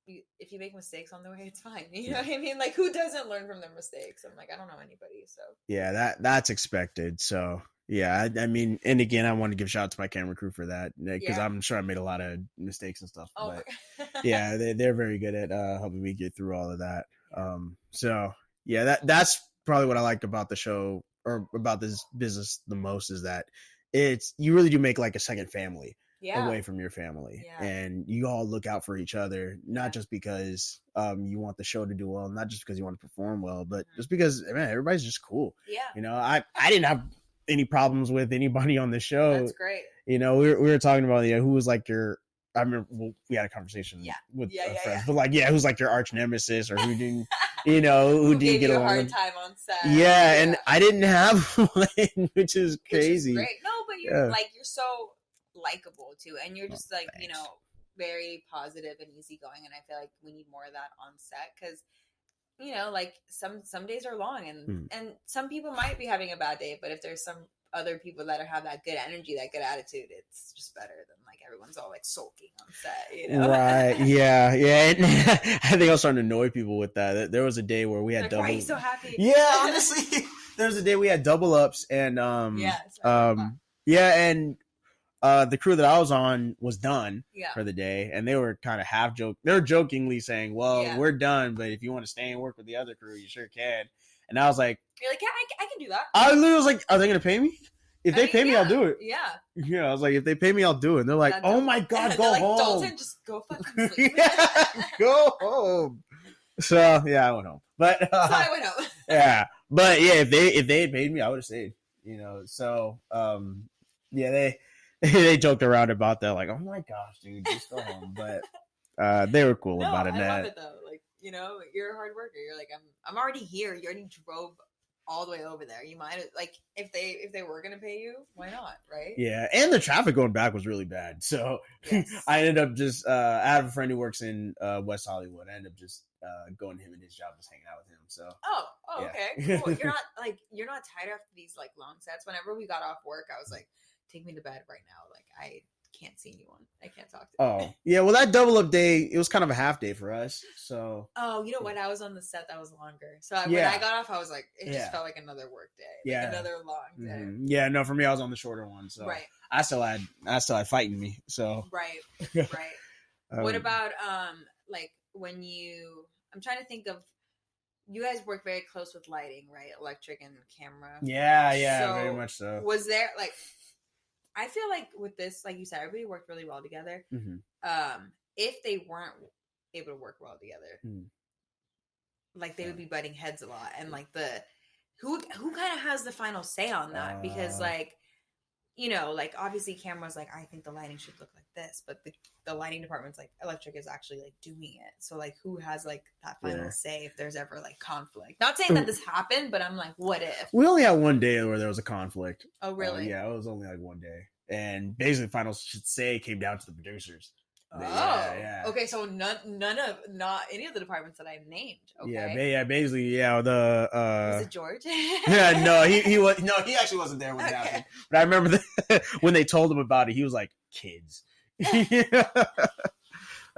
if you make mistakes on the way, it's fine. You know what I mean? Like, who doesn't learn from their mistakes? I'm like, I don't know anybody. So yeah, that's expected. So yeah, I mean, and again, I want to give shout out to my camera crew for that, because I'm sure I made a lot of mistakes and stuff. Oh, but yeah, they're very good at helping me get through all of that. So yeah, that's probably what I like about the show or about this business the most, is that you really do make like a second family. Away from your family, and you all look out for each other, not just because you want the show to do well, not just because you want to perform well, but just because, man, everybody's just cool. You know, I didn't have any problems with anybody on the show. That's great. You know, we were talking about who was like your. I remember we had a conversation with friends, but like, who's like your arch nemesis, or who didn't, who didn't get along. Hard time on set. And I didn't have one, which is crazy. Which is great. No, but you're you're so likable too, and you're just like very positive and easygoing, and I feel like we need more of that on set, because like some days are long, and some people might be having a bad day, but if there's some other people that have that good energy, that good attitude, it's just better than like everyone's all like sulking on set, Right. Yeah. And I think I was starting to annoy people with that. There was a day where we had double. Why are you so happy? Yeah, honestly, there was a day we had double ups, and and the crew that I was on was done for the day, and they were kind of they were jokingly saying, well, we're done, but if you want to stay and work with the other crew, you sure can. And I was like, you're like, yeah, I can do that. I literally was like, are they going to pay me? If they pay me, I'll do it. Yeah. Yeah, I was like, if they pay me, I'll do it. And they're like, oh my God, go home. Dalton, just go fucking sleep. Go home. So, yeah, I went home. But, so I went home. Yeah. But, yeah, if they had paid me, I would have stayed. So, they joked around about that, like, oh my gosh, dude, just go home. But they were cool about it. I love it though. Like, you're a hard worker. You're like, I'm already here. You already drove all the way over there. You might like if they were gonna pay you, why not, right? Yeah, and the traffic going back was really bad. So I ended up just I have a friend who works in West Hollywood. I ended up just going to him and his job, just hanging out with him. So okay, cool. You're not tired after these like long sets. Whenever we got off work, I was like, take me to bed right now. Like I can't see anyone. I can't talk to anyone. Yeah, well, that double up day, it was kind of a half day for us. So when I was on the set, that was longer. So when I got off, I was like, it just felt like another work day, like another long day. Mm-hmm. Yeah, no, for me, I was on the shorter one. So I still had fighting me. So right. What about like when I'm trying to think of. You guys work very close with lighting, right? Electric and camera. Yeah, very much so. Was there like? I feel like with this, like you said, everybody worked really well together. Mm-hmm. If they weren't able to work well together, like they would be butting heads a lot, and like who kind of has the final say on that? Because like you know, like obviously cameras like I think the lighting should look like this, but the lighting department's like electric is actually like doing it. So like who has like that final say if there's ever like conflict? Not saying that this happened, but I'm like, what if? We only had one day where there was a conflict. Oh really? Yeah, it was only like one day. And basically final say came down to the producers. Oh, yeah. Okay. So not any of the departments that I've named. Okay. Yeah, basically, the was it George? Yeah, no, he actually wasn't there when it happened. But I remember when they told him about it, he was like, "Kids." I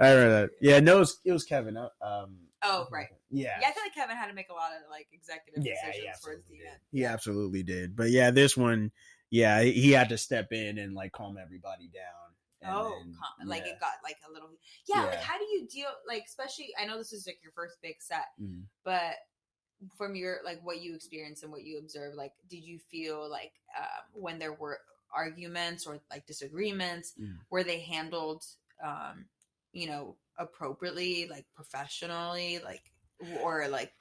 remember that. Yeah, no, it was Kevin. Oh right. Yeah. Yeah, I feel like Kevin had to make a lot of like executive decisions towards the end. He absolutely did. But yeah, this one, he had to step in and like calm everybody down. Like it got like a little like how do you deal, like, especially I know this is like your first big set, but from your like what you experienced and what you observed, like did you feel like when there were arguments or like disagreements, were they handled you know, appropriately, like professionally, like, or like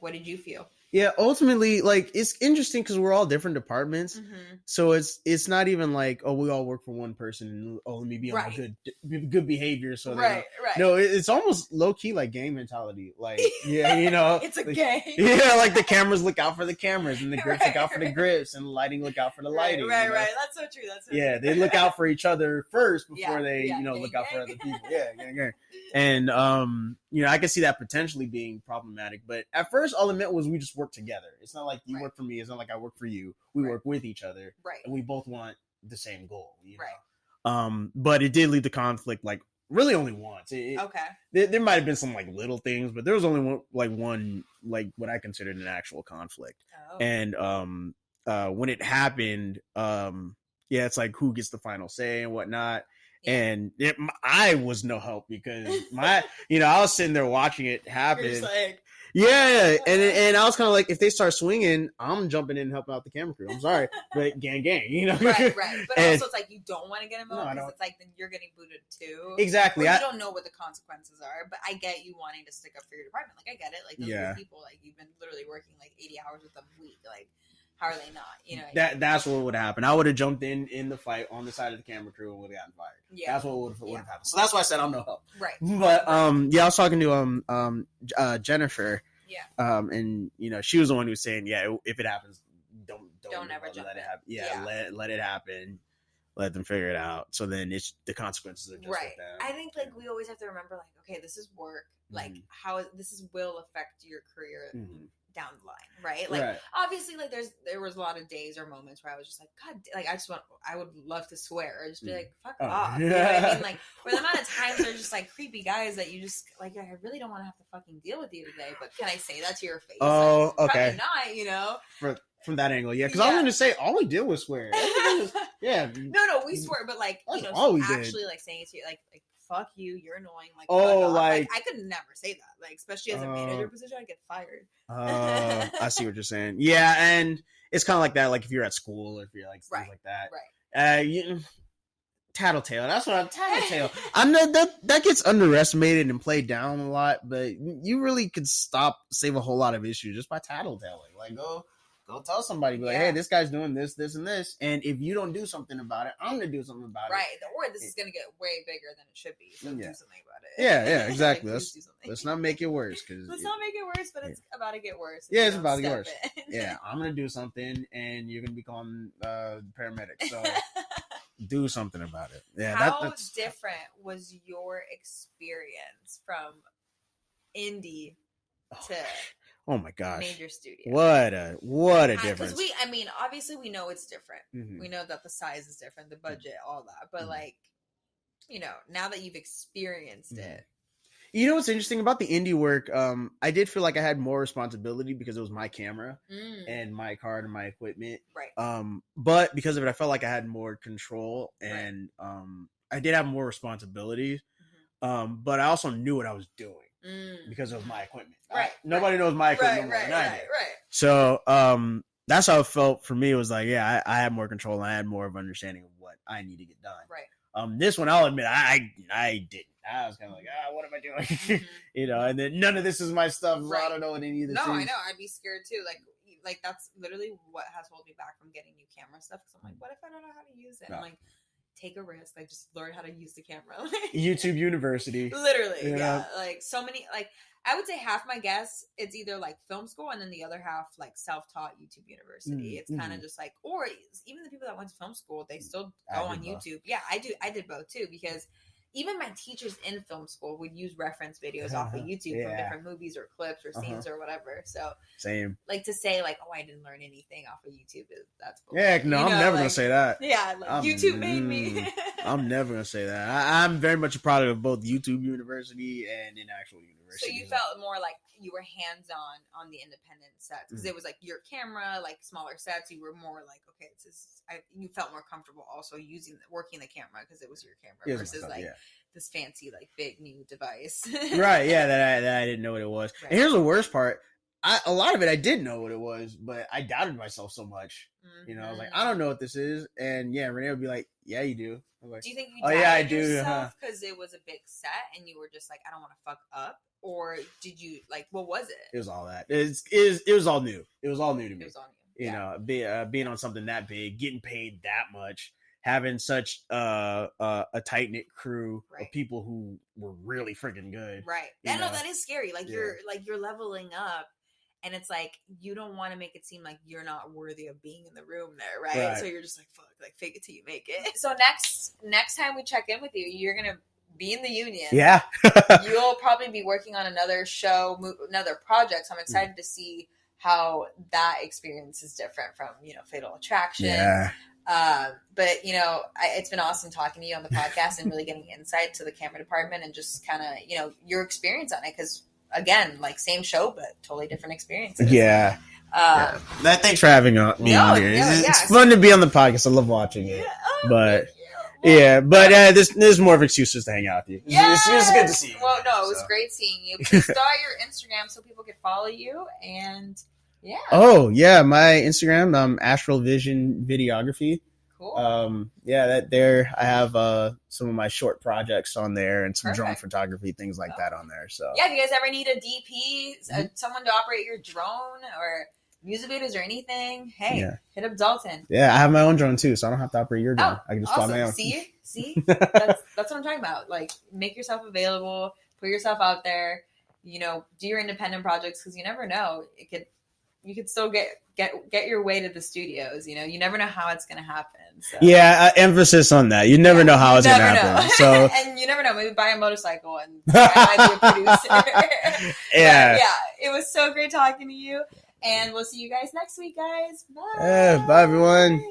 what did you feel? Yeah, ultimately, like, it's interesting because we're all different departments. So it's not even like, oh, we all work for one person and, oh, let me be on good behavior. So right. No, it's almost low key like gang mentality. Like, yeah, you know, it's a gang. Yeah, like the cameras look out for the cameras and the grips look out for the grips and the lighting look out for the lighting. Right. That's so true. Yeah, they look out for each other first before they, you know, look out for other people. Yeah. And you know, I can see that potentially being problematic. But at first, all it meant was we just work together. It's not like you work for me. It's not like I work for you. We work with each other. Right. And we both want the same goal. You know? But it did lead to conflict, like, really only once. There might have been some, like, little things, but there was only one, what I considered an actual conflict. And when it happened, it's like who gets the final say and whatnot. And I was no help because I was sitting there watching it happen. You're just like, and I was kind of like, if they start swinging, I'm jumping in and helping out the camera crew. I'm sorry, but gang, you know. Right. But also, it's like you don't want to get involved because it's like then you're getting booted too. Exactly. You don't know what the consequences are, but I get you wanting to stick up for your department. Like I get it. Like those people, like you've been literally working like 80 hours with them a week, like. How are they not? You know, that's what would happen. I would have jumped in the fight on the side of the camera crew and would have gotten fired. Yeah, that's what would have happened. So that's why I said I'm no help. Right. But I was talking to Jennifer. Yeah. And you know, she was the one who was saying, if it happens, don't ever jump let in. it happen. Yeah. Let it happen. Let them figure it out. So then the consequences are just right. with them. I think like we always have to remember, like, okay, this is work. Like how will affect your career. Down the line, right? Like obviously, like there was a lot of days or moments where I was just like, God, like I would love to swear or just be like, fuck off. You know what I mean? Like for the amount of times they're just like creepy guys that you just like, I really don't want to have to fucking deal with you today, but can I say that to your face? Oh, like, okay. Probably not, you know. From that angle, because I was going to say all we did was swear. No, we swear, but like that's you know, all we actually did. like saying it to you, like fuck you, you're annoying. Like, like I could never say that. Like, especially as a manager position, I'd get fired. I see what you're saying. Yeah, and it's kind of like that. Like if you're at school, or if you're like things like that. Right. Tattletale. That's what I'm tattletale. I'm not that gets underestimated and played down a lot, but you really could save a whole lot of issues just by tattletaling. Like go tell somebody, be like, hey, this guy's doing this, this, and this. And if you don't do something about it, I'm going to do something about it. Right. Or this is going to get way bigger than it should be. So do something about it. Yeah, exactly. Let's not make it worse. Let's not make it worse, but it's about to get worse. Yeah, it's about to get worse. Yeah, I'm going to do something, and you're going to be calling paramedics. So do something about it. Yeah. How different was your experience from indie to... Oh my gosh! Major studio. What a difference. Because obviously we know it's different. We know that the size is different, the budget, all that. But like, you know, now that you've experienced it. You know what's interesting about the indie work? I did feel like I had more responsibility because it was my camera and my card and my equipment. Right. But because of it, I felt like I had more control and I did have more responsibilities. But I also knew what I was doing. Because of my equipment. Nobody knows my equipment more than I do. So that's how it felt for me. It was like, I had more control and I had more of understanding of what I need to get done. Right. This one, I'll admit, I didn't. I was kind of like, what am I doing? You know, and then none of this is my stuff. So I don't know what any of this is. No, I know. I'd be scared too. Like like that's literally what has held me back from getting new camera stuff. Because I'm like, what if I don't know how to use it? No. I'm like, take a risk, like just learn how to use the camera. YouTube University, literally, you yeah. know? Like so many, like I would say half my guests, it's either like film school, and then the other half like self-taught YouTube University. It's kind of just like, or even the people that went to film school, they still go on YouTube. Yeah, I did both too, because even my teachers in film school would use reference videos off of YouTube from different movies or clips or scenes or whatever. So same. Like to say like, oh, I didn't learn anything off of YouTube, that's bullshit. Yeah, no, I'm never gonna say that. Yeah, like YouTube made me. I'm never gonna say that. I'm very much a product of both YouTube University and in actual university. So you felt more like you were hands-on the independent sets, because it was like your camera, like smaller sets. You were more like, okay, you felt more comfortable also working the camera because it was your camera versus this fancy like big new device. Right? Yeah, that I didn't know what it was. Right. And here's the worst part: a lot of it I did know what it was, but I doubted myself so much. You know, I was like, I don't know what this is, and Renee would be like, yeah, you do. Like, do you think you doubted yourself because it was a big set and you were just like, I don't want to fuck up? Or did you like, what was it? It was all that. It was all new. It was all new to me. It was all new. You know, being on something that big, getting paid that much, having such a tight knit crew of people who were really freaking good. Right. I know that is scary. Like you're leveling up, and it's like you don't want to make it seem like you're not worthy of being in the room there, right? So you're just like, fuck, like fake it till you make it. So next time we check in with you, you're gonna be in the union. Yeah. You'll probably be working on another show, another project. So I'm excited to see how that experience is different from, Fatal Attraction. Yeah. But, it's been awesome talking to you on the podcast and really getting insight to the camera department and just kind of, your experience on it. Because, again, like same show, but totally different experiences. Yeah. Thanks for having me on here. It's fun to be on the podcast. I love watching it. But... there's more of excuses to hang out with you. It's good to see you. Well, no, it was great seeing you. Please start your Instagram so people can follow you. And oh yeah, my Instagram, Astral Vision Videography. Cool. There I have some of my short projects on there and some drone photography, things like that on there. So if you guys ever need a DP, someone to operate your drone or music videos or anything, hit up Dalton. Yeah, I have my own drone too, so I don't have to operate your drone. I can just fly my own. See? That's what I'm talking about. Like, make yourself available, put yourself out there, do your independent projects, because you never know. You could still get your way to the studios, you never know how it's going to happen. So. Yeah, emphasis on that. You never know how it's going to happen. So. And you never know, maybe buy a motorcycle and I might be a producer. Yeah. It was so great talking to you. And we'll see you guys next week, guys. Bye. Bye, everyone.